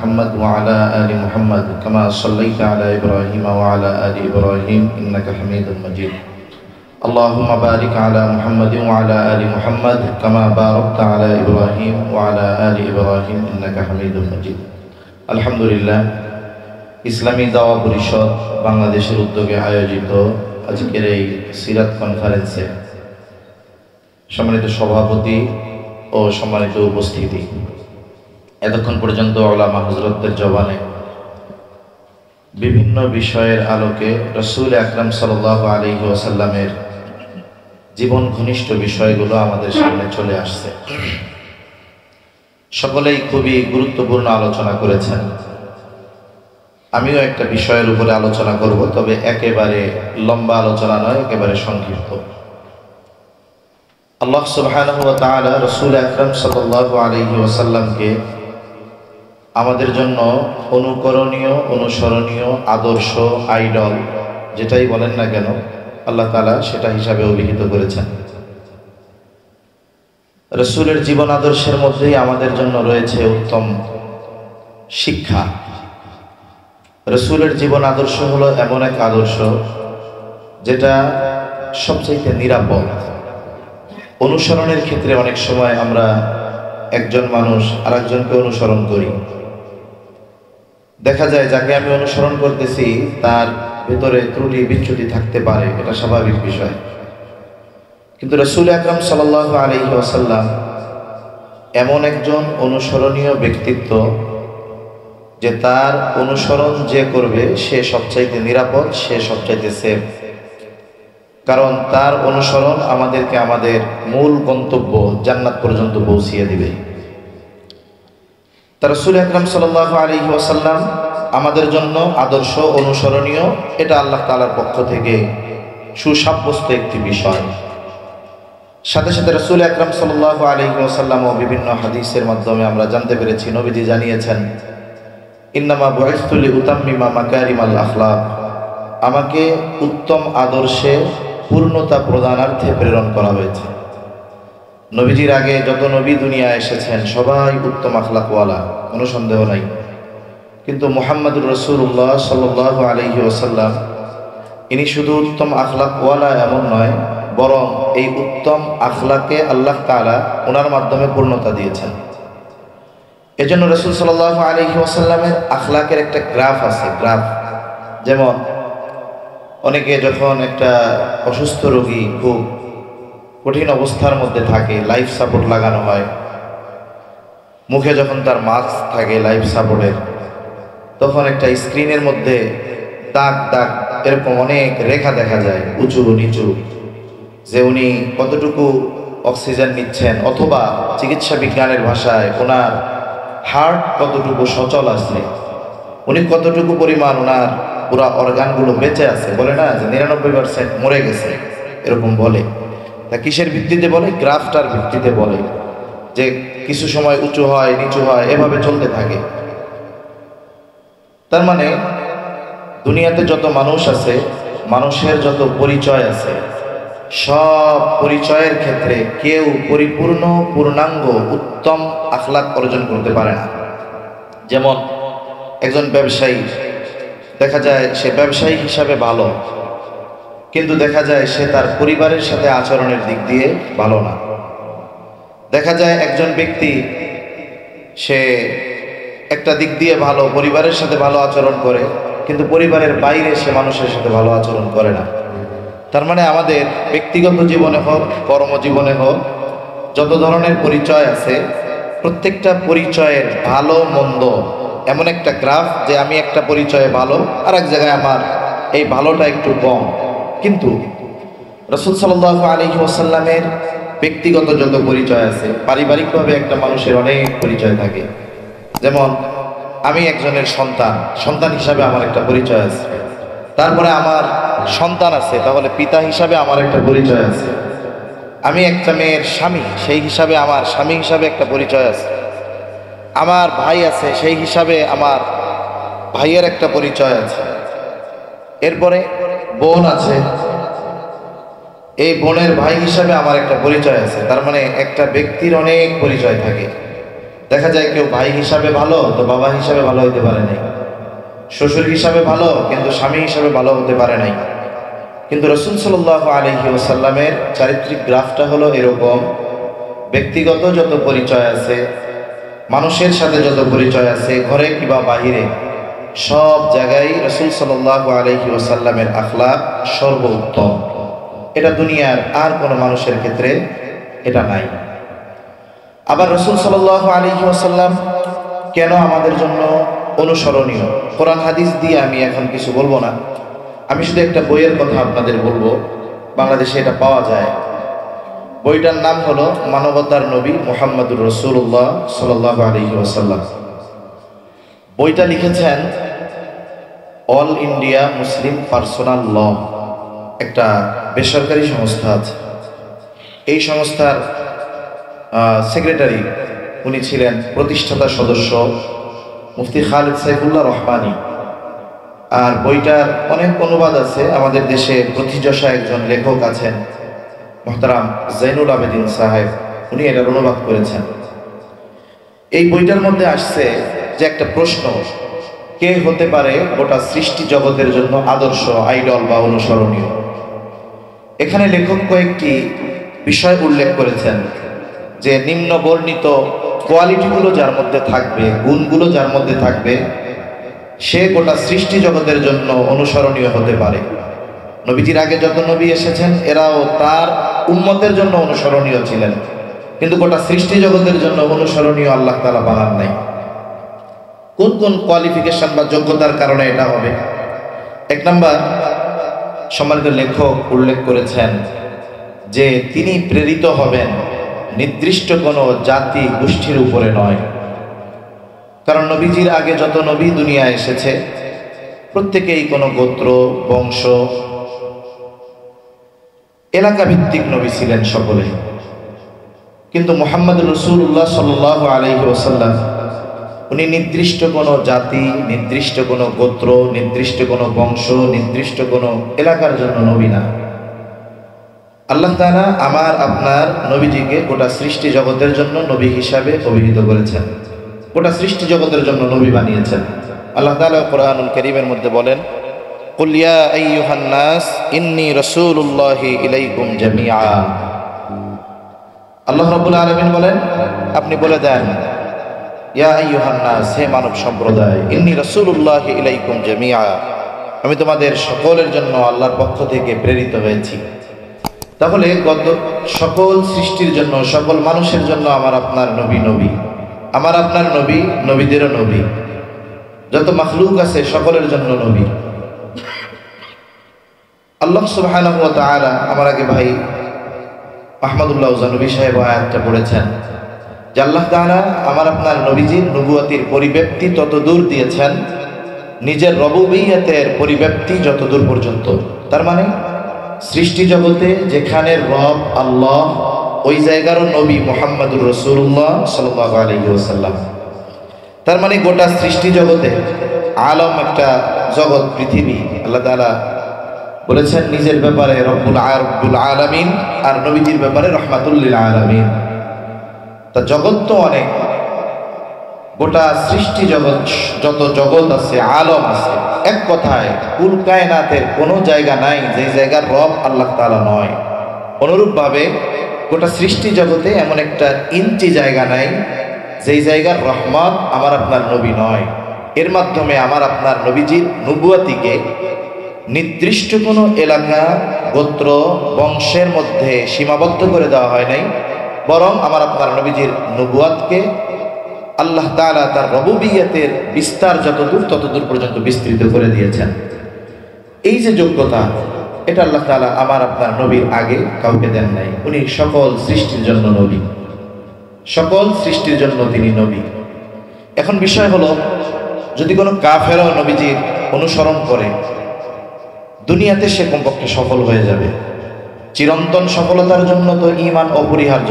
محمد وعلى آل محمد كما صليت على إبراهيم وعلى آل إبراهيم إنك حميد مجيد اللهم بارك على محمد وعلى آل محمد كما باركت على إبراهيم وعلى آل إبراهيم إنك حميد مجيد الحمد لله ইসলামী দাওয়া পরিষদ বাংলাদেশের উদ্যোগে আয়োজিত আজকের এই সিরাত কনফারেন্সে সম্মানিত সভাপতি ও সম্মানিত উপস্থিতি, এতক্ষণ পর্যন্ত উলামা হযরতদের জবানে বিভিন্ন বিষয়ের আলোকে রাসূল আকরাম সাল্লাল্লাহু আলাইহি ওয়াসাল্লামের জীবন ঘনিষ্ঠ বিষয়গুলো আমাদের সামনে চলে আসছে। সকলেই খুবই গুরুত্বপূর্ণ আলোচনা করেছেন। আমিও একটা বিষয়ের উপরে আলোচনা করব, তবে একেবারে লম্বা আলোচনা নয়, একেবারে সংক্ষিপ্ত। আল্লাহ সুবহানাহু ওয়া তাআলা রাসূল আকরাম সাল্লাল্লাহু আলাইহি ওয়াসাল্লামকে আমাদের জন্য অনুকরণীয়, অনুসরণীয়, আদর্শ, আইডল যেটাই বলেন না কেন, আল্লাহ তাআলা সেটা হিসাবে অভিহিত করেছেন। রাসূলের জীবন আদর্শের মধ্যেই আমাদের জন্য রয়েছে উত্তম শিক্ষা। রাসূলের জীবন আদর্শ হলো এমন এক আদর্শ যেটা সবচেয়ে নিরাপদ। অনুসরণের ক্ষেত্রে অনেক সময় আমরা একজন মানুষ আরেকজনকে অনুসরণ করি, দেখা যায় যাকে আমি অনুসরণ করতেছি তার ভেতরে ত্রুটি বিচ্যুতি থাকতে পারে, এটা স্বাভাবিক বিষয়। কিন্তু রাসূল আকরাম সাল্লাল্লাহু আলাইহি ওয়াসাল্লাম এমন একজন অনুসরণীয় ব্যক্তিত্ব যে তার অনুসরণ যে করবে সে সবচাইতে নিরাপদ, সে সবচাইতে সেফ। কারণ তার অনুসরণ আমাদেরকে আমাদের মূল গন্তব্য জান্নাত পর্যন্ত পৌঁছিয়ে দিবে। তার রাসূল আকরাম সাল্লাল্লাহু আলাইহি ওয়াসাল্লাম আমাদের জন্য আদর্শ, অনুসরণীয়, এটা আল্লাহ তাআলার পক্ষ থেকে সুসাব্যস্ত একটি বিষয়। সাথে সাথে রাসূল আকরাম সাল্লাল্লাহু আলাইহি ওয়াসাল্লাম ও বিভিন্ন হাদিসের মাধ্যমে আমরা জানতে পেরেছি, নবীজি জানিয়েছেন, ইন্নামা বুইসতু লিউতাম্মিমা মাকারিমাল আখলাক, আমাকে উত্তম আদর্শে পূর্ণতা প্রদানার্থে প্রেরণ করা হয়েছে। নবীজির আগে যত নবী দুনিয়ায় এসেছেন সবাই উত্তম আখলাকওয়ালা, কোনো সন্দেহ নাই। কিন্তু মুহাম্মদুর রাসূলুল্লাহ সাল্লাল্লাহু আলাইহি ওয়াসাল্লাম ইনি শুধু উত্তম আখলাকওয়ালা এমন নয়, বরং এই উত্তম আখলাকে আল্লাহ তাআলা ওনার মাধ্যমে পূর্ণতা দিয়েছেন। এজন্য রাসূল সাল্লাল্লাহু আলাইহি ওয়াসাল্লামের আখলাকের একটা গ্রাফ আছে। গ্রাফ যেমন অনেকে যখন একটা অসুস্থ রোগী খুব কঠিন অবস্থার মধ্যে থাকে, লাইফ সাপোর্ট লাগানো হয়, মুখে যখন তার মাস্ক থাকে লাইফ সাপোর্টের, তখন একটা স্ক্রিনের মধ্যে দাগ দাগ এরকম অনেক রেখা দেখা যায়, উঁচু নিচু, যে উনি কতটুকু অক্সিজেন নিচ্ছেন, অথবা চিকিৎসা বিজ্ঞানের ভাষায় ওনার হার্ট কতটুকু সচল আছে, উনি কতটুকু পরিমাণ ওনার পুরা অর্গানগুলো বেঁচে আছে। বলে না যে 99% মরে গেছে, এরকম বলে। তা কিসের ভিত্তিতে বলে? গ্রাফটার ভিত্তিতে বলে, যে কিছু সময় উঁচু হয়, নিচু হয়, এভাবে চলতে থাকে। তার মানে দুনিয়াতে যত মানুষ আছে, মানুষের যত পরিচয় আছে, সব পরিচয়ের ক্ষেত্রে কেউ পরিপূর্ণ, পূর্ণাঙ্গ, উত্তম আখলাক অর্জন করতে পারে না। যেমন একজন ব্যবসায়ী, দেখা যায় সে ব্যবসায়ী হিসাবে ভালো, কিন্তু দেখা যায় সে তার পরিবারের সাথে আচরণের দিক দিয়ে ভালো না। দেখা যায় একজন ব্যক্তি সে একটা দিক দিয়ে ভালো, পরিবারের সাথে ভালো আচরণ করে, কিন্তু পরিবারের বাইরে সে মানুষের সাথে ভালো আচরণ করে না। তার মানে আমাদের ব্যক্তিগত জীবনে হোক, কর্মজীবনে হোক, যত ধরনের পরিচয় আছে, প্রত্যেকটা পরিচয়ের ভালো মন্দ এমন একটা গ্রাফ, যে আমি একটা পরিচয়ে ভালো, আর এক জায়গায় আমার এই ভালোটা একটু কম। কিন্তু রাসূল সাল্লাল্লাহু আলাইহি ওয়াসাল্লামের ব্যক্তিগত যত পরিচয় আছে, পারিবারিকভাবে একটা মানুষের অনেক পরিচয় থাকে। যেমন আমি একজনের সন্তান, সন্তান হিসাবে আমার একটা পরিচয় আছে। তারপরে আমার সন্তান আছে, তাহলে পিতা হিসাবে আমার একটা পরিচয় আছে। আমি একটা মেয়ের স্বামী, সেই হিসাবে আমার স্বামী হিসাবে একটা পরিচয় আছে। আমার ভাই আছে, সেই হিসাবে আমার ভাইয়ের একটা পরিচয় আছে। এরপরে বোন আছে, এই বোনের ভাই হিসাবে আমার একটা পরিচয় আছে। তার মানে একটা ব্যক্তির অনেক পরিচয় থাকে। দেখা যায় কেউ ভাই হিসাবে ভালো তো বাবা হিসাবে ভালো হতে পারে নাই, শ্বশুর হিসাবে ভালো কিন্তু স্বামী হিসাবে ভালো হতে পারে নাই। কিন্তু রাসূল সাল্লাল্লাহু আলাইহি ওয়াসাল্লামের চারিত্রিক গ্রাফটা হলো এরকম, ব্যক্তিগত যত পরিচয় আছে, মানুষের সাথে যত পরিচয় আছে, ঘরে কিংবা বাহিরে, সব জায়গায় রাসূল সাল্লাল্লাহু আলাইহি ওয়াসাল্লামের আখলাক সর্বোত্তম। এটা দুনিয়ার আর কোনো মানুষের ক্ষেত্রে এটা নাই। আবার রাসূল সাল্লাল্লাহু আলাইহি ওয়াসাল্লাম কেন আমাদের জন্য অনুসরণীয়, কোরআন হাদিস দিয়ে আমি এখন কিছু বলবো না, আমি শুধু একটা বইয়ের কথা আপনাদের বলবো, বাংলাদেশে এটা পাওয়া যায়। বইটার নাম হলো মানবতার নবী মুহাম্মদুর রাসূলুল্লাহ সাল্লাল্লাহু আলাইহি ওয়াসাল্লাম। বইটা লিখেছেন অল ইন্ডিয়া মুসলিম পার্সোনাল ল, একটা বেসরকারি সংস্থা আছে। এই সংস্থার সেক্রেটারি উনি ছিলেন প্রতিষ্ঠাতা সদস্য মুফতি খালিদ সাইফুল্লাহ রহমানী। আর বইটার অনেক অনুবাদ আছে, আমাদের দেশে প্রতিযশা একজন লেখক আছেন মুহতারাম জাইনুল আবেদিন সাহেব, উনি এটার অনুবাদ করেছেন। এই বইটার মধ্যে আসছে যে একটা প্রশ্ন, কে হতে পারে গোটা সৃষ্টি জগতের জন্য আদর্শ, আইডল বা অনুসরণীয়। এখানে লেখক কয়েকটি বিষয় উল্লেখ করেছেন যে নিম্ন বর্ণিত কোয়ালিটিগুলো যার মধ্যে থাকবে, গুণগুলো যার মধ্যে থাকবে, সে গোটা সৃষ্টি জগতের জন্য অনুসরণীয় হতে পারে। নবীজির আগে যত নবী এসেছেন এরাও তার উম্মতের জন্য অনুসরণীয় ছিলেন, কিন্তু গোটা সৃষ্টি জগতের জন্য অনুসরণীয় আল্লাহ তাআলা বানান নাই। কোন কোন কোয়ালিফিকেশন বা যোগ্যতার কারণে এটা হবে? এক নাম্বার, সম্মানিত লেখক উল্লেখ করেছেন যে তিনি প্রেরিত হবেন নির্দিষ্ট কোনো জাতি গোষ্ঠীর উপরে নয়। কারণ নবীজির আগে যত নবী দুনিয়ায় এসেছে প্রত্যেকেই কোনো গোত্র, বংশ, এলাকা ভিত্তিক নবী ছিলেন সকলে। কিন্তু মুহাম্মদুর রাসূলুল্লাহ সাল্লাল্লাহু আলাইহি ওয়াসাল্লাম উনি নির্দিষ্ট কোনো জাতি, নির্দিষ্ট কোনো গোত্র, নির্দিষ্ট কোনো বংশ, নির্দিষ্ট কোনো এলাকার জন্য নবী না। আল্লাহ তাআলা আমার আপনার নবীজিকে গোটা সৃষ্টি জগতের জন্য নবী হিসাবে অভিহিত করেছেন, গোটা সৃষ্টি জগতের জন্য নবী বানিয়েছেন। আল্লাহ তাআলা কোরআনুল কারীমের মধ্যে বলেন, কুল ইয়া আইয়ুহান নাস ইন্নী রাসূলুল্লাহি ইলাইকুম জামিআ। আল্লাহ রাব্বুল আলামিন বলেন, আপনি বলে দেন, ইয়া আইয়ুহান নাস, হে মানব সম্প্রদায়, ইন্নী রাসূলুল্লাহি ইলাইকুম জামিআ, আমি তোমাদের সকলের জন্য আল্লাহর পক্ষ থেকে প্রেরিত হয়েছি। তাহলে সকল সৃষ্টির জন্য, সকল মানুষের জন্য আমার আপনার নবী নবী, আমার আপনার নবী নবীদেরও নবী, যত মাখলুক আছে সকলের জন্য নবী। আল্লাহ সুবহানাহু ওয়া তাআলা, আমার আগে ভাই আহমদুল্লাহ জানবী সাহেব আয়াতটা পড়েছেন যে আল্লাহ তাআলা আমার আপনার নবীজির নবুয়তির পরিব্যাপ্তি তত দূর দিয়েছেন, নিজের রবুবিয়তের পরিব্যাপ্তি যত দূর পর্যন্ত। তার মানে সৃষ্টি জগতে যেখানে রব আল্লাহ, ওই জায়গারও নবী মুহাম্মদুর রাসূলুল্লাহ সাল্লাল্লাহু আলাইহি ওয়াসাল্লাম। তার মানে গোটা সৃষ্টি জগতে, আলম একটা জগৎ, পৃথিবী, আল্লাহ তাআলা বলেছেন নিজের ব্যাপারে রব্বুল আলামিন, আর নবীজির ব্যাপারে রহমাতুল লিল আলামিন। তা জগৎ তো অনেক, গোটা সৃষ্টি জগৎ, যত জগৎ আছে, আলম আছে, এক কথায় কুল কায়নাতের কোনো জায়গা নাই যে জায়গার রব আল্লাহ তাআলা নয়। অনুরূপভাবে গোটা সৃষ্টি জগতে এমন একটা ইঞ্চি জায়গা নাই যেই জায়গার রহমত আমার আপনার নবী নয়। এর মাধ্যমে আমার আপনার নবীজির নবুয়তিকে নির্দিষ্ট কোনো এলাকা, গোত্র, বংশের মধ্যে সীমাবদ্ধ করে দেওয়া হয় নাই, বরং আমার আপনার নবীজির নবুয়তকে আল্লাহ তাআলা তার রবুবিয়তের বিস্তার যতদূর ততদূর পর্যন্ত বিস্তৃত করে দিয়েছেন। এই যে যোগ্যতা, এটা আল্লাহ তাআলা আমার আপনার নবীর আগে কাউকে দেন নাই। উনি সকল সৃষ্টির জন্য নবী, সকল সৃষ্টির জন্য তিনি নবী। এখন বিষয় হলো, যদি কোনো কাফেরও নবীজির অনুসরণ করে দুনিয়াতে সে কমপক্ষে সফল হয়ে যাবে। চিরন্তন সফলতার জন্য তো ঈমান অপরিহার্য,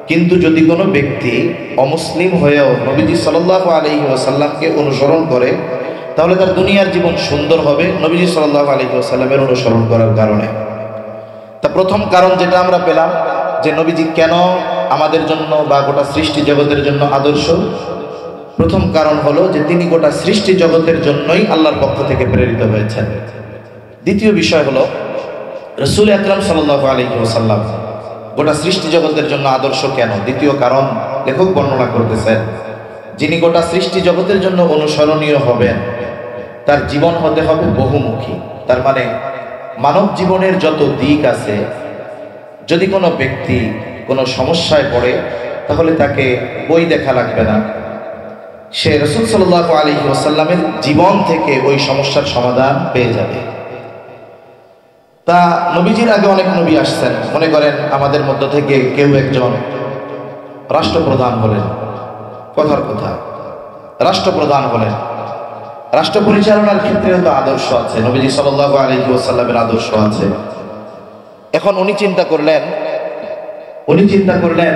কিন্তু যদি কোনো ব্যক্তি অমুসলিম হয়েও নবীজি সাল্লাল্লাহু আলাইহি ওয়াসাল্লামকে অনুসরণ করে, তাহলে তার দুনিয়ার জীবন সুন্দর হবে নবীজি সাল্লাল্লাহু আলাইহি ওয়াসাল্লামের অনুসরণ করার কারণে। তা প্রথম কারণ যেটা আমরা পেলাম যে নবীজি কেন আমাদের জন্য বা গোটা সৃষ্টি জগতের জন্য আদর্শ? প্রথম কারণ হলো যে তিনি গোটা সৃষ্টি জগতের জন্যই আল্লাহর পক্ষ থেকে প্রেরিত হয়েছেন। দ্বিতীয় বিষয় হলো রাসূল আকরাম সাল্লাল্লাহু আলাইহি ওয়াসাল্লাম গোটা সৃষ্টি জগতের জন্য আদর্শ কেন? দ্বিতীয় কারণ লেখক বর্ণনা করতেছেন, যিনি গোটা সৃষ্টি জগতের জন্য অনুসরণীয় হবেন তার জীবন হতে হবে বহুমুখী। তার মানে মানব জীবনের যত দিক আছে, যদি কোনো ব্যক্তি কোনো সমস্যায় পড়ে তাহলে তাকে বই দেখা লাগবে না, সে রাসূল সাল্লাল্লাহু আলাইহি ওয়াসাল্লামের জীবন থেকে ওই সমস্যার সমাধান পেয়ে যাবে। তা নবীজির আগে অনেক নবী আসছেন। মনে করেন আমাদের মধ্য থেকে কেউ একজন রাষ্ট্রপ্রধান হলেন, কথার কথা রাষ্ট্রপ্রধান হলেন, রাষ্ট্র পরিচালনার ক্ষেত্রেও তো আদর্শ আছে, নবীজি সাল্লাল্লাহু আলাইহি ওয়াসাল্লামের আদর্শ আছে। এখন উনি চিন্তা করলেন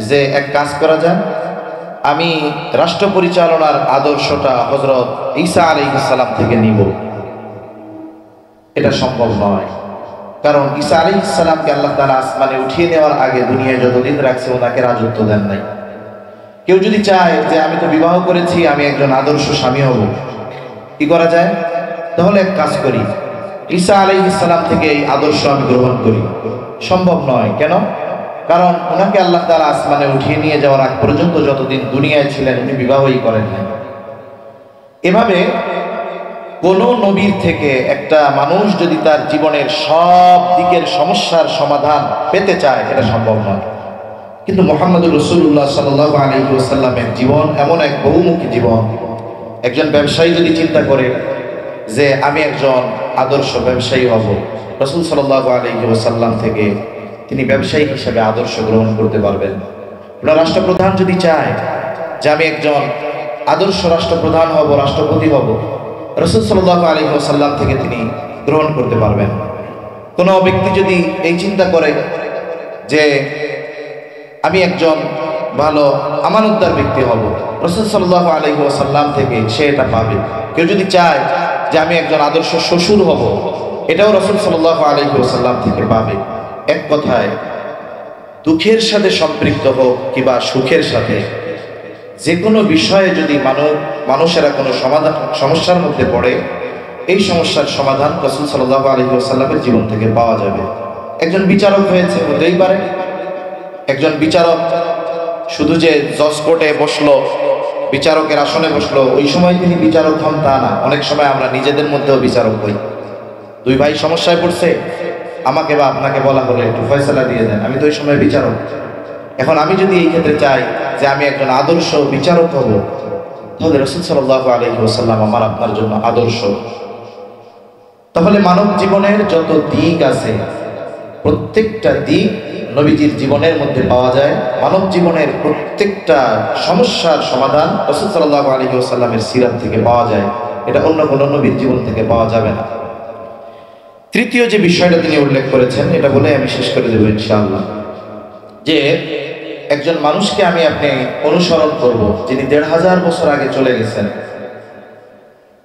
যে এক কাজ করা যায়, আমি রাষ্ট্র পরিচালনার আদর্শটা হযরত ঈসা আলাইহিস সালাম থেকে নিব। এটা সম্ভব নয়, কারণ ঈসা আলাইহিস সালামকে আল্লাহ তাআলা আসমানে উঠিয়ে নেওয়ার আগে দুনিয়ায় যতদিন রাখছে ওনাকে রাজত্ব দেন নাই। কেউ যদি চায় যে আমি তো বিবাহ করেছি, আমি একজন আদর্শ স্বামী হব, কি করা যায়? তাহলে এক কাজ করি, ঈসা আলাইহিস সালাম থেকে এই আদর্শ আমি গ্রহণ করি। সম্ভব নয়। কেন? কারণ ওনাকে আল্লাহ তাআলা আসমানে উঠিয়ে নিয়ে যাওয়ার আগ পর্যন্ত যতদিন দুনিয়ায় ছিলেন উনি বিবাহই করেন নাই। এভাবে কোন নবীর থেকে একটা মানুষ যদি তার জীবনের সব দিকের সমস্যার সমাধান পেতে চায়, এটা সম্ভব নয়। কিন্তু মুহাম্মদুর রাসূলুল্লাহ সাল্লাল্লাহু আলাইহি ওয়াসাল্লামের জীবন এমন এক বহুমুখী জীবন। একজন ব্যবসায়ী যদি চিন্তা করে যে আমি একজন আদর্শ ব্যবসায়ী হব, রাসূল সাল্লাল্লাহু আলাইহি ওয়াসাল্লাম থেকে তিনি ব্যবসায়ী হিসেবে আদর্শ গ্রহণ করতে পারবেন। ওনার রাষ্ট্রপ্রধান যদি চায় যে আমি একজন আদর্শ রাষ্ট্রপ্রধান হব, রাষ্ট্রপতি হব, রাসূল সাল্লাল্লাহু আলাইহি ওয়াসাল্লাম থেকে তিনি গ্রহণ করতে পারবেন। কোনো ব্যক্তি যদি এই চিন্তা করে যে আমি একজন ভালো আমানতদার ব্যক্তি হব, রাসূল সাল্লাল্লাহু আলাইহি ওয়াসাল্লাম থেকে সে এটা পাবে। কেউ যদি চায় যে আমি একজন আদর্শ শ্বশুর হব, এটাও রাসূল সাল্লাল্লাহু আলাইহি ওয়াসাল্লাম থেকে পাবে। এক কথায় দুঃখের সাথে সম্পৃক্ত হোক কিংবা সুখের সাথে, যে কোনো বিষয়ে যদি মানুষেরা কোনো সমস্যার মধ্যে পড়ে, এই সমস্যার সমাধান রাসূল সাল্লাল্লাহু আলাইহি ওয়াসাল্লামের জীবন থেকে পাওয়া যাবে। একজন বিচারক হয়েছে, হতেই পারে একজন বিচারক শুধু যে জজ কোর্টে বসলো, বিচারকের আসনে বসলো, ওই সময় তিনি বিচারক হন তা না। অনেক সময় আমরা নিজেদের মধ্যেও বিচারক হই। দুই ভাই সমস্যায় পড়ছে, আমাকে বা আপনাকে বলা হলো একটু ফয়সালা দিয়ে দেন, আমি তো ওই সময় বিচারক। এখন আমি যদি এই ক্ষেত্রে চাই যে আমি একজন আদর্শ বিচারক হব, তাহলে রাসূল সাল্লাল্লাহু আলাইহি ওয়াসাল্লাম আমার আপনার জন্য আদর্শ। তাহলে মানব জীবনের যত দিক আছে প্রত্যেকটা দিক নবীজির জীবনের মধ্যে পাওয়া যায়। মানব জীবনের প্রত্যেকটা সমস্যার সমাধান রাসূল সাল্লাল্লাহু আলাইহি ওয়াসাল্লামের সিরাত থেকে পাওয়া যায়। এটা অন্য কোনো নবীর জীবন থেকে পাওয়া যাবে না। তৃতীয় যে বিষয়টা তিনি উল্লেখ করেছেন, এটা বলে আমি শেষ করে দেব ইনশাআল্লাহ, যে একজন মানুষকে আমি আপনি অনুসরণ করব যিনি ১৫০০ বছর আগে চলে গেছেন।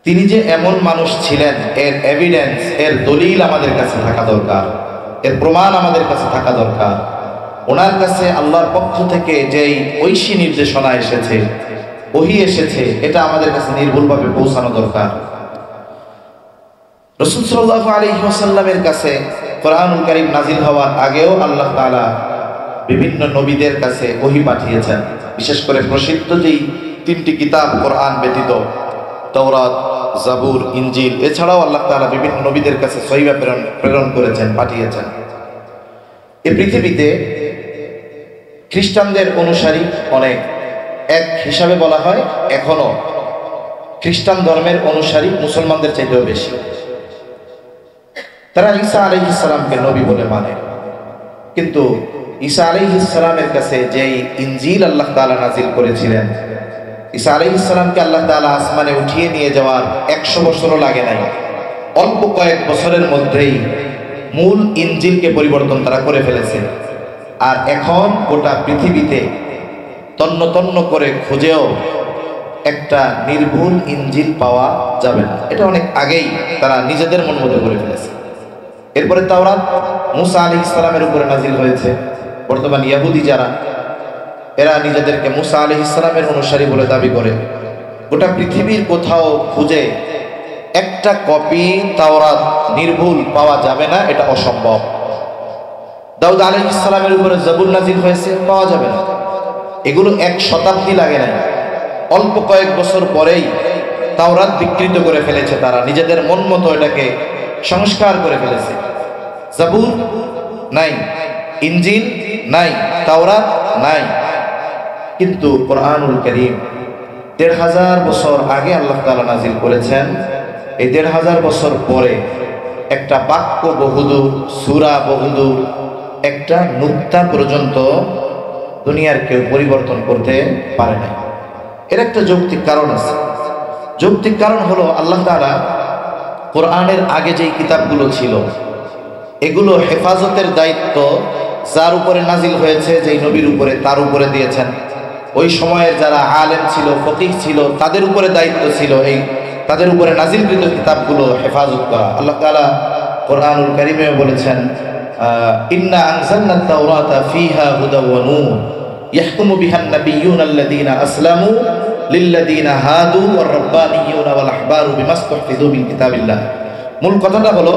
তিনি যে এমন মানুষ ছিলেন এর এভিডেন্স, এর দলিল আমাদের কাছে থাকা দরকার, এর প্রমাণ আমাদের কাছে থাকা দরকার। ওনার কাছে আল্লাহর পক্ষ থেকে যেই ঐশী নির্দেশনা এসেছে, ওহী এসেছে, এটা আমাদের কাছে নির্ভুলভাবে পৌঁছানো দরকার। রাসূল সাল্লাল্লাহু আলাইহি ওয়াসাল্লামের কাছে কোরআনুল কারীম নাজিল হওয়ার আগেও আল্লাহ তাআলা বিভিন্ন নবীদের কাছে ওহী পাঠিয়েছেন। বিশেষ করে প্রসিদ্ধ যেই তিনটি কিতাব কোরআন ব্যতীত, তাওরাত, জাবুর, ইনজিল, এছাড়াও আল্লাহ তাআলা বিভিন্ন নবীদের কাছে সহিফা প্রেরণ করেছেন, পাঠিয়েছেন। এই পৃথিবীতে খ্রিস্টানদের অনুসারী অনেক, এক হিসাবে বলা হয় এখনো খ্রিস্টান ধর্মের অনুসারী মুসলমানদের চাইতেও বেশি। তারা ঈসা আলাইহিস সালামকে নবী বলে মানে, কিন্তু ঈসা আলাইহিস সালামের কাছে যেই ইনজিল আল্লাহ তাআলা নাজিল করেছিলেন, ঈসা আলাইহিস সালামকে আল্লাহ তাআলা আসমানে উঠিয়ে নিয়ে যাওয়ার ১০০ বছরও লাগে নাই। অল্প কয়েক বছরের মধ্যেই মূল ইনজিলকে পরিবর্তন তারা করে ফেলেছে। আর এখন গোটা পৃথিবীতে তন্ন তন্ন করে খুঁজেও একটা নির্ভুল ইনজিল পাওয়া যাবে না। এটা অনেক আগেই তারা নিজেদের মন মতো করে ফেলেছে। এরপরে তাওরাত মুসা আলাইহিস সালামের উপরে নাজিল হয়েছে, বর্তমান ইয়াহুদি যারা, এরা নিজেদেরকে মুসা আলাইহিস সালামের অনুসারী বলে দাবি করে। গোটা পৃথিবীর কোথাও খুঁজে একটা কপি তাওরাত নির্ভুল পাওয়া যাবে না, এটা অসম্ভব। দাউদ আলাইহিস সালামের উপরে জাবুর নাজিল হয়েছে, পাওয়া যাবে না। এগুলো 1 শতাব্দী লাগে নাই, অল্প কয়েক বছর পরেই তাওরাত বিকৃত করে ফেলেছে তারা, নিজেদের মন মতো এটাকে সংস্কার করে ফেলেছে। জাবুর নাই, ইনজিল নাই, তাওরাত নাই, কিন্তু কোরআনুল কারীম ১৫০০ বছর আগে আল্লাহ তাআলা নাজিল করেছেন। এই ১৫০০ বছর পরে একটা বাক্য বহুদূর, সূরা বহুদূর, একটা নুক্তা পর্যন্ত দুনিয়ার কেউ পরিবর্তন করতে পারে না। এর একটা যৌক্তিক কারণ আছে। যৌক্তিক কারণ হলো আল্লাহ তাআলা কোরআনের আগে যেই কিতাবগুলো ছিল এগুলো হেফাজতের দায়িত্ব যার উপরে নাজিল হয়েছে, যেই নবীর উপরে, তার উপরে দিয়েছেন। ওই সময়ের যারা আলেম ছিল, ফকিহ ছিল, তাদের উপরে দায়িত্ব ছিল এই তাদের উপরে নাজিলকৃত কিতাবগুলো হেফাজত করা। আল্লাহ তাআলা কোরআনুল কারীমে বলেছেন, ইন্না আনজালনাত তাওরাতা ফিহা হুদা ওয়া নূর ইয়াহকুমু বিহান নাবিয়্যুনা আল্লাযীনা আসলামু লিল্লাযীনা হাদু ওয়ার রাব্বানিয়্যুনা ওয়াল আহবারু বিমাস্তুহফিযু মিন কিতাবিল্লাহ। মূল কথাটা হলো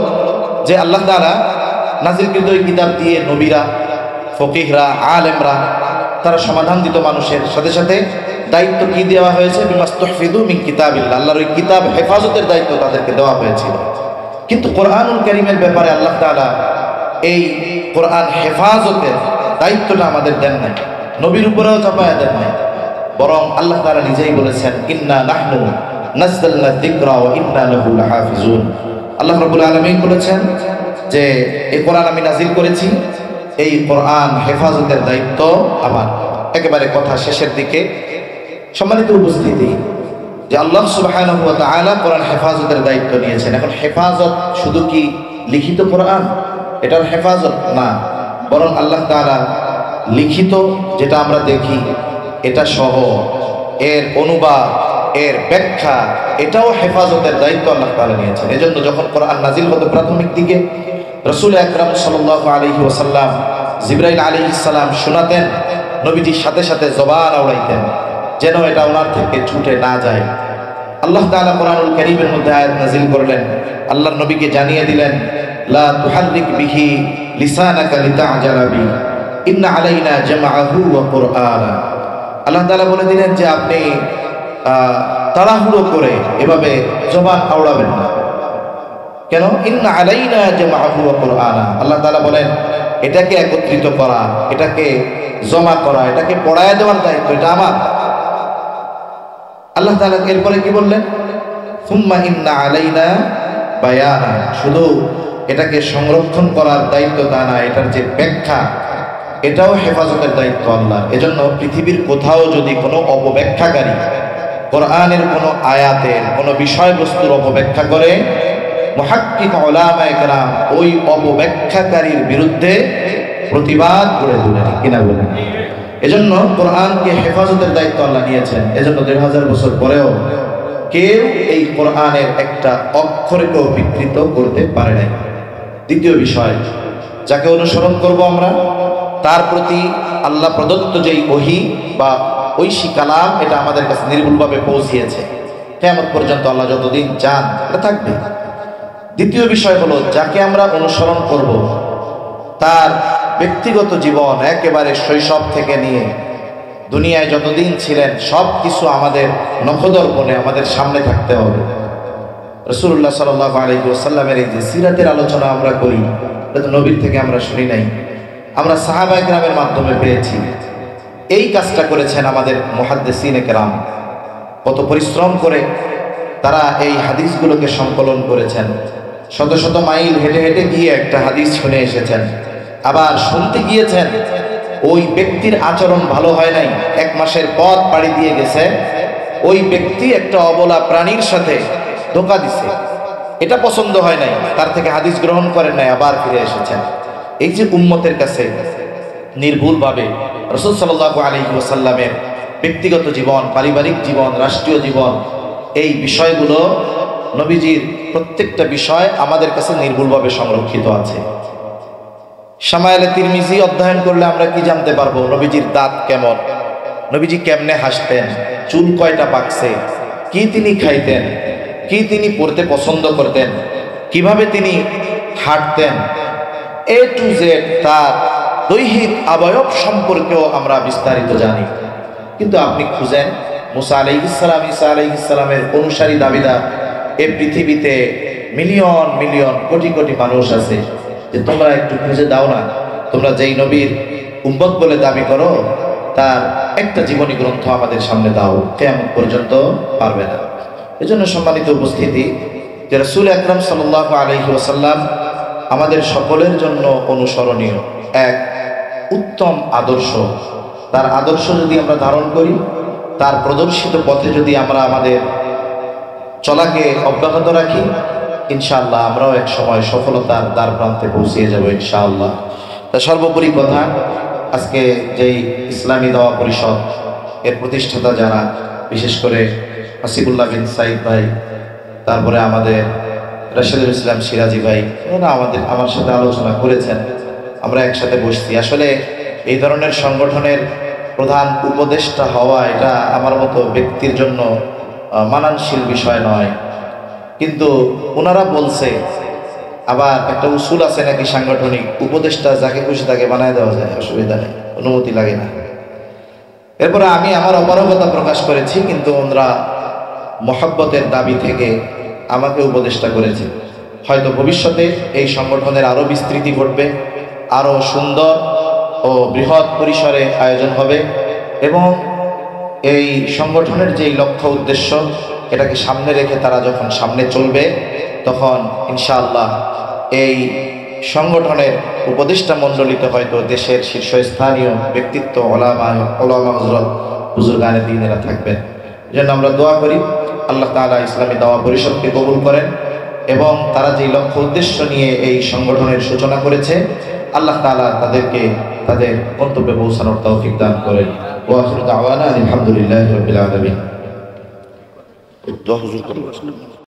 যে আল্লাহ তাআলা নাজিলকৃত এই কিতাব দিয়ে নবীরা, ফকিহরা, আলেমরা তারা সমাধান দিত মানুষের। সাথে সাথে দায়িত্ব কি দেওয়া হয়েছে? বিমাস্তুহফিযু মিন কিতাবিল্লাহ, আল্লাহর ওই কিতাব হেফাজতের দায়িত্ব তাদেরকে দেওয়া হয়েছিল। কিন্তু কোরআনুল কারীমের ব্যাপারে আল্লাহ তাআলা এই কোরআন হেফাজতের দায়িত্বটা আমাদের দেন নাই, নবীর উপরেও চাপায়া দেন নাই, বরং আল্লাহ তাআলা নিজেই বলেছেন, ইন্না নাহনু নাযালনা যিকরা ওয়া ইন্না লাহু লাহাফিজুন। আল্লাহ রাব্বুল আলামিন বলেছেন যে এই কোরআন আমি নাজিল করেছি, এই কোরআন হেফাজতের দায়িত্ব আমার। একেবারে কথা শেষের দিকে সম্মানিত উপস্থিতি, যে আল্লাহ সুবহানাহু ওয়া তাআলা কোরআন হেফাজতের দায়িত্ব নিয়েছেন। এখন হেফাজত শুধু কি লিখিত কোরআন এটার হেফাজত না, বরং আল্লাহ তাআলা লিখিত যেটা আমরা দেখি এটা সহ এর অনুবাদ, এর ব্যাখ্যা, এটাও হেফাজতের দায়িত্ব আল্লাহ তাআলা নিয়েছেন। এজন্য যখন কোরআন নাজিল হতো প্রাথমিক দিকে, রাসূল আকরাম সাল্লাল্লাহু আলাইহি ওয়াসাল্লাম জিবরাইল আলাইহিস সালাম শোনাতেন, নবীজির সাথে সাথে জবান আওড়াইতেন যেন এটা ওনার থেকে ছুটে না যায়। আল্লাহ তাআলা কোরআনুল কারীমের মধ্যে আয়াত নাজিল করলেন, আল্লাহর নবীকে জানিয়ে দিলেন, লা তুহাররিক বিহি লিসানাকা লিতা'জালা বি ইন্না আলাইনা জামআহু ওয়া কুরআনা। আল্লাহ তাআলা বলে দিলেন যে আপনি তাড়াহুড়ো করে এভাবে জবান আওড়াবেন না। কেন? ইন্না আলাইনা জামআহু ওয়া কুরআনা। আল্লাহ তাআলা বলেন এটাকে একত্রিত করা, এটাকে জমা করা, এটাকে পড়ায় দেওয়ার দায়িত্ব এটা আমার। আল্লাহ তাআলা এরপরে কি বললেন? সুম্মা ইন্না আলাইনা বায়ানা। শুধু এটাকে সংরক্ষণ করার দায়িত্ব তা না, এটার যে ব্যাখ্যা এটাও হেফাজতের দায়িত্ব আল্লাহ। এজন্য পৃথিবীর কোথাও যদি কোনো অপব্যাখ্যাকারী কোরআনের কোনো আয়াতের কোনো বিষয়বস্তুর অপব্যাখ্যা করে, মুহাক্কিক উলামায়ে কেরাম ওই অপব্যাখ্যাকারীর বিরুদ্ধে প্রতিবাদ করে তোলেন, কিনা বলেন? এজন্য কোরআনকে হেফাজতের দায়িত্ব আল্লাহ নিয়েছেন। এজন্য ১৫০০ বছর পরেও কেউ এই কোরআনের একটা অক্ষরকেও বিকৃত করতে পারে নাই। দ্বিতীয় বিষয়, যাকে অনুসরণ করব আমরা, তার প্রতি আল্লাহ প্রদত্ত যেই ওহী বা ঐশী কালাম এটা আমাদের কাছে নির্ভুলভাবে পৌঁছিয়েছে, কিয়ামত পর্যন্ত আল্লাহ যতদিন চান এটা থাকবে। দ্বিতীয় বিষয় হলো, যাকে আমরা অনুসরণ করব তার ব্যক্তিগত জীবন একেবারে শৈশব থেকে নিয়ে দুনিয়ায় যতদিন ছিলেন সব কিছু আমাদের নখদর্পণে আমাদের সামনে থাকতে হবে। রাসূলুল্লাহ সাল্লাল্লাহু আলাইহি ওয়াসাল্লামের এই যে সিরাতের আলোচনা আমরা করি, এটা তো নবীর থেকে আমরা শুনি নাই, আমরা সাহাবায়ে কেরামের মাধ্যমে পেয়েছি। এই কাজটা করেছেন আমাদের মুহাদ্দিসিনে কেরাম, কত পরিশ্রম করে তারা এই হাদিসগুলোকে সংকলন করেছেন। শত শত মাইল হেঁটে হেঁটে গিয়ে একটা হাদিস শুনে এসেছেন, আবার শুনতে গিয়েছেন ওই ব্যক্তির আচরণ ভালো হয় নাই, 1 মাসের পথ পাড়ি দিয়ে গেছে, ওই ব্যক্তি একটা অবলা প্রাণীর সাথে ধোঁকা দিছে, এটা পছন্দ হয় নাই, তার থেকে হাদিস গ্রহণ করেন নাই, আবার ফিরে এসেছেন। এই যে উম্মতের কাছে নির্ভুলভাবে রাসূল সাল্লাল্লাহু আলাইহি ওয়াসাল্লামের ব্যক্তিগত জীবন, পারিবারিক জীবন, রাষ্ট্রীয় জীবন, এই বিষয়গুলো নবীজির প্রত্যেকটা বিষয় আমাদের কাছে নির্ভুলভাবে সংরক্ষিত আছে। শামায়েলে তিরমিজি অধ্যয়ন করলে আমরা কি জানতে পারবো? নবীজির দাঁত কেমন, নবীজি কেমনে হাসতেন, চুল কয়টা পাকছে, কি তিনি খাইতেন, কি তিনি পড়তে পছন্দ করতেন, কিভাবে তিনি হাঁটতেন, এ টু জেড তার দৈহিক অবয়ব সম্পর্কেও আমরা বিস্তারিত জানি। কিন্তু আপনি খুঁজেন মুসা আলাইহিস সালাম, ঈসা আলাইহিস সালামের অনুসারী দাবিদার এই পৃথিবীতে মিলিয়ন মিলিয়ন কোটি কোটি মানুষ আছে, যে তোমরা একটু খুঁজে দাও না, তোমরা যেই নবীর উম্মত বলে দাবি করো তার একটা জীবনী গ্রন্থ আমাদের সামনে দাও, কিয়ামত পর্যন্ত পারবে না। এজন্য সম্মানিত উপস্থিতি, যে রাসূল আকরাম সাল্লাল্লাহু আলাইহি ওয়াসাল্লাম আমাদের সকলের জন্য অনুসরণীয় এক উত্তম আদর্শ। তার আদর্শ যদি আমরা ধারণ করি, তার প্রদর্শিত পথে যদি আমরা আমাদের চলাকে অব্যাহত রাখি, ইনশাআল্লাহ আমরাও এক সময় সফলতার দ্বার প্রান্তে পৌঁছিয়ে যাব ইনশাআল্লাহ। তা সর্বোপরি কথা, আজকে যেই ইসলামী দাওয়া পরিষদ এর প্রতিষ্ঠাতা যারা, বিশেষ করে হাসিবুল্লাহ বিন সাইদ ভাই, তারপরে আমাদের রাশেদুল ইসলাম সিরাজি ভাই, ওরা আমার সাথে আলোচনা করেছেন, আমরা একসাথে বসছি। আসলে এই ধরনের সংগঠনের প্রধান উপদেষ্টা হওয়া এটা আমার মতো ব্যক্তির জন্য মানানশীল বিষয় নয়, কিন্তু ওনারা বলছে আবার একটা উসুল আছে নাকি সাংগঠনিক, উপদেষ্টা যাকে খুশি তাকে বানায় দেওয়া যায়, অসুবিধা নেই, অনুমতি লাগে না। এরপরে আমি আমার অপারগতা প্রকাশ করেছি, কিন্তু ওনারা মহব্বতের দাবি থেকে আমাকে উপদেষ্টা করেছে। হয়তো ভবিষ্যতে এই সংগঠনের আরও বিস্তৃতি ঘটবে, আরও সুন্দর ও বৃহৎ পরিসরে আয়োজন হবে, এবং এই সংগঠনের যেই লক্ষ্য উদ্দেশ্য এটাকে সামনে রেখে তারা যখন সামনে চলবে, তখন ইনশাআল্লাহ এই সংগঠনের উপদেষ্টা মণ্ডলীতে হয়তো দেশের শীর্ষস্থানীয় ব্যক্তিত্ব ওলামা হযরত বুজুর্গানে দ্বীনেরা থাকবেন। এজন্য আমরা দোয়া করি আল্লাহ তাআলা ইসলামী দাওয়া পরিষদকে কবুল করেন, এবং তারা যেই লক্ষ্য উদ্দেশ্য নিয়ে এই সংগঠনের সূচনা করেছে, আল্লাহ তাআলা তাদেরকে তাদের গন্তব্যে পৌঁছানোর তৌফিক দান করেন। ওয়া আখিরু দাওয়ানা আলহামদুলিল্লাহি রাব্বিল আলামিন।